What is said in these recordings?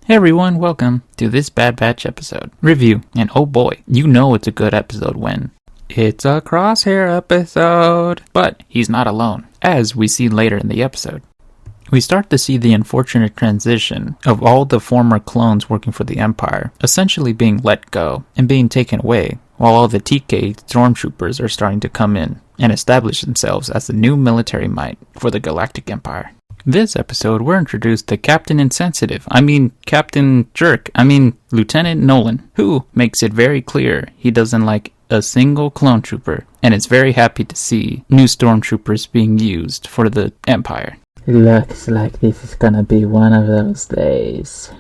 Hey everyone, welcome to this Bad Batch episode review. And oh boy, you know it's a good episode when it's a Crosshair episode. But he's not alone, as we see later in the episode. We start to see the unfortunate transition of all the former clones working for the Empire essentially being let go and being taken away, while all the TK stormtroopers are starting to come in and establish themselves as the new military might for the Galactic Empire. This episode, we're introduced to Captain Lieutenant Nolan, who makes it very clear he doesn't like a single clone trooper, and is very happy to see new stormtroopers being used for the Empire. Looks like this is gonna be one of those days.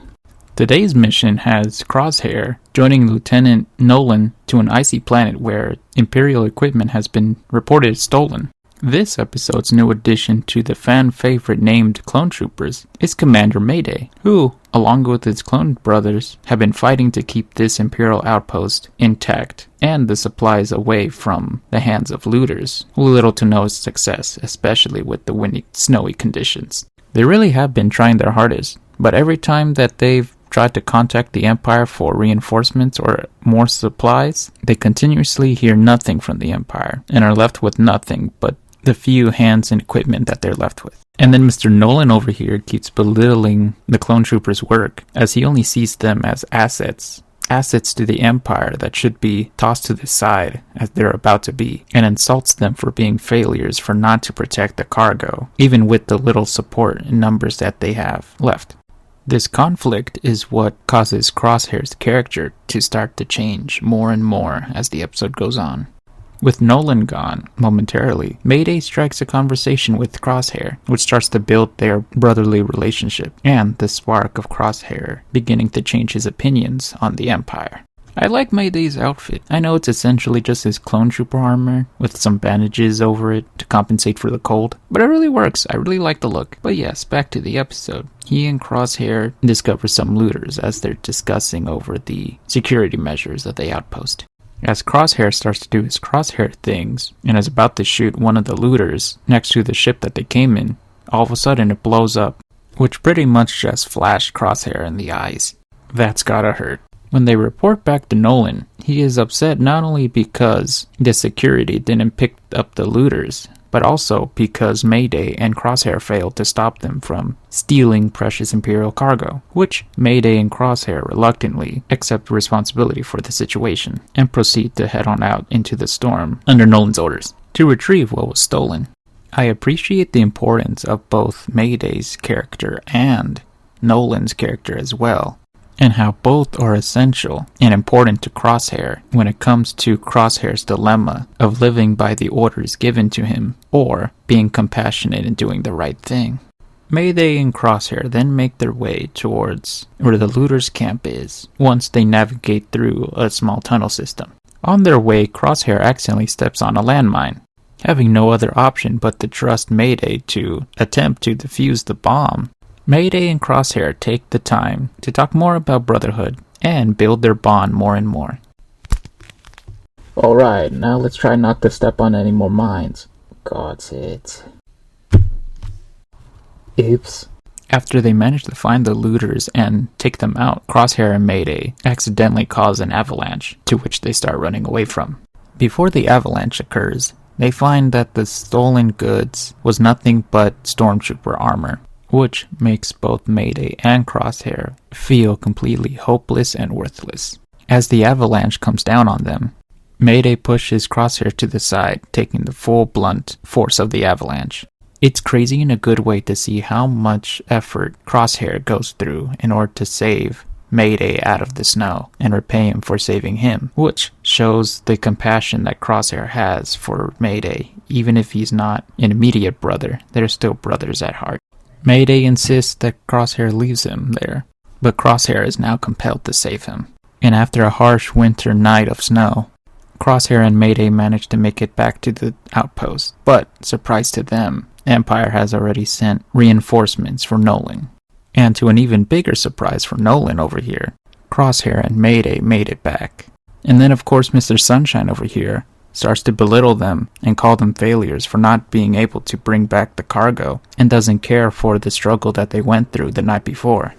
Today's mission has Crosshair joining Lieutenant Nolan to an icy planet where Imperial equipment has been reported stolen. This episode's new addition to the fan-favorite named clone troopers is Commander Mayday, who, along with his clone brothers, have been fighting to keep this Imperial outpost intact and the supplies away from the hands of looters, with little to no success, especially with the windy, snowy conditions. They really have been trying their hardest, but every time that they've tried to contact the Empire for reinforcements or more supplies, they continuously hear nothing from the Empire and are left with nothing but the few hands and equipment that they're left with. And then Mr. Nolan over here keeps belittling the clone troopers' work, as he only sees them as assets to the Empire that should be tossed to the side as they're about to be, and insults them for being failures for not to protect the cargo, even with the little support and numbers that they have left. This conflict is what causes Crosshair's character to start to change more and more as the episode goes on. With Nolan gone momentarily, Mayday strikes a conversation with Crosshair, which starts to build their brotherly relationship, and the spark of Crosshair beginning to change his opinions on the Empire. I like Mayday's outfit. I know it's essentially just his clone trooper armor, with some bandages over it to compensate for the cold, but it really works. I really like the look. But yes, back to the episode. He and Crosshair discover some looters as they're discussing over the security measures of the outpost. As Crosshair starts to do his Crosshair things, and is about to shoot one of the looters next to the ship that they came in, all of a sudden it blows up, which pretty much just flashed Crosshair in the eyes. That's gotta hurt. When they report back to Nolan, he is upset not only because the security didn't pick up the looters, but also because Mayday and Crosshair failed to stop them from stealing precious Imperial cargo, which Mayday and Crosshair reluctantly accept responsibility for the situation and proceed to head on out into the storm under Nolan's orders to retrieve what was stolen. I appreciate the importance of both Mayday's character and Nolan's character as well, and how both are essential and important to Crosshair when it comes to Crosshair's dilemma of living by the orders given to him or being compassionate and doing the right thing. Mayday and Crosshair then make their way towards where the looters' camp is once they navigate through a small tunnel system. On their way, Crosshair accidentally steps on a landmine, having no other option but to trust Mayday to attempt to defuse the bomb. Mayday and Crosshair take the time to talk more about brotherhood and build their bond more and more. Alright, now let's try not to step on any more mines. God's it. Oops. After they manage to find the looters and take them out, Crosshair and Mayday accidentally cause an avalanche, to which they start running away from. Before the avalanche occurs, they find that the stolen goods was nothing but stormtrooper armor, which makes both Mayday and Crosshair feel completely hopeless and worthless. As the avalanche comes down on them, Mayday pushes Crosshair to the side, taking the full blunt force of the avalanche. It's crazy in a good way to see how much effort Crosshair goes through in order to save Mayday out of the snow and repay him for saving him, which shows the compassion that Crosshair has for Mayday. Even if he's not an immediate brother, they're still brothers at heart. Mayday insists that Crosshair leaves him there, but Crosshair is now compelled to save him. And after a harsh winter night of snow, Crosshair and Mayday manage to make it back to the outpost. But, surprise to them, Empire has already sent reinforcements for Nolan. And to an even bigger surprise for Nolan over here, Crosshair and Mayday made it back. And then of course Mr. Sunshine over here starts to belittle them and call them failures for not being able to bring back the cargo, and doesn't care for the struggle that they went through the night before.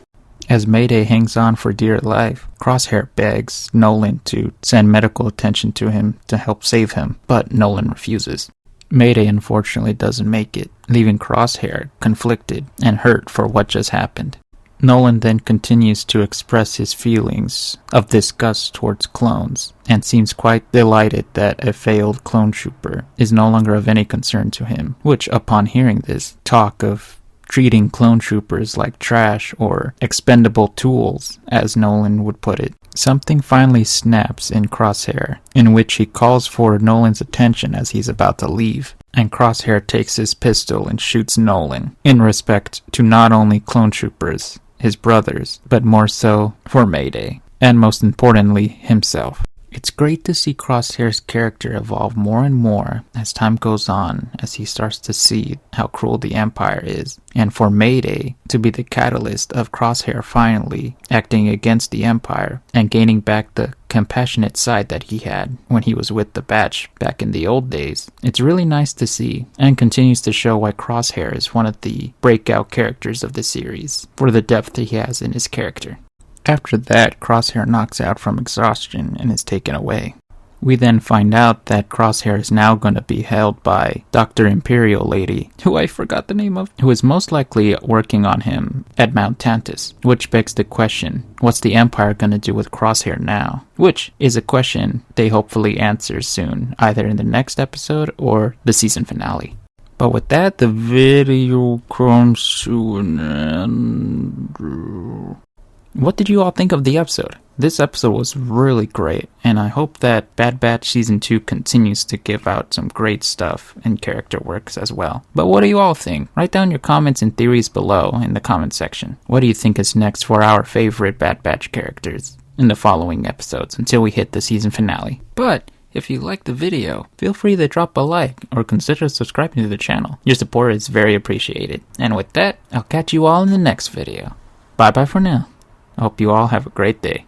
As Mayday hangs on for dear life, Crosshair begs Nolan to send medical attention to him to help save him, but Nolan refuses. Mayday unfortunately doesn't make it, leaving Crosshair conflicted and hurt for what just happened. Nolan then continues to express his feelings of disgust towards clones, and seems quite delighted that a failed clone trooper is no longer of any concern to him, which, upon hearing this talk of treating clone troopers like trash or expendable tools, as Nolan would put it, something finally snaps in Crosshair, in which he calls for Nolan's attention as he's about to leave, and Crosshair takes his pistol and shoots Nolan, in respect to not only clone troopers, his brothers, but more so for Mayday, and most importantly, himself. It's great to see Crosshair's character evolve more and more as time goes on, as he starts to see how cruel the Empire is, and for Mayday to be the catalyst of Crosshair finally acting against the Empire and gaining back the compassionate side that he had when he was with the Batch back in the old days. It's really nice to see, and continues to show why Crosshair is one of the breakout characters of the series, for the depth he has in his character. After that, Crosshair knocks out from exhaustion and is taken away. We then find out that Crosshair is now going to be held by Dr. Imperial Lady, who I forgot the name of, who is most likely working on him at Mount Tantus, which begs the question, what's the Empire going to do with Crosshair now? Which is a question they hopefully answer soon, either in the next episode or the season finale. But with that, the video comes to an end. What did you all think of the episode? This episode was really great, and I hope that Bad Batch Season 2 continues to give out some great stuff and character works as well. But what do you all think? Write down your comments and theories below in the comment section. What do you think is next for our favorite Bad Batch characters in the following episodes until we hit the season finale? But if you liked the video, feel free to drop a like or consider subscribing to the channel. Your support is very appreciated. And with that, I'll catch you all in the next video. Bye bye for now. I hope you all have a great day.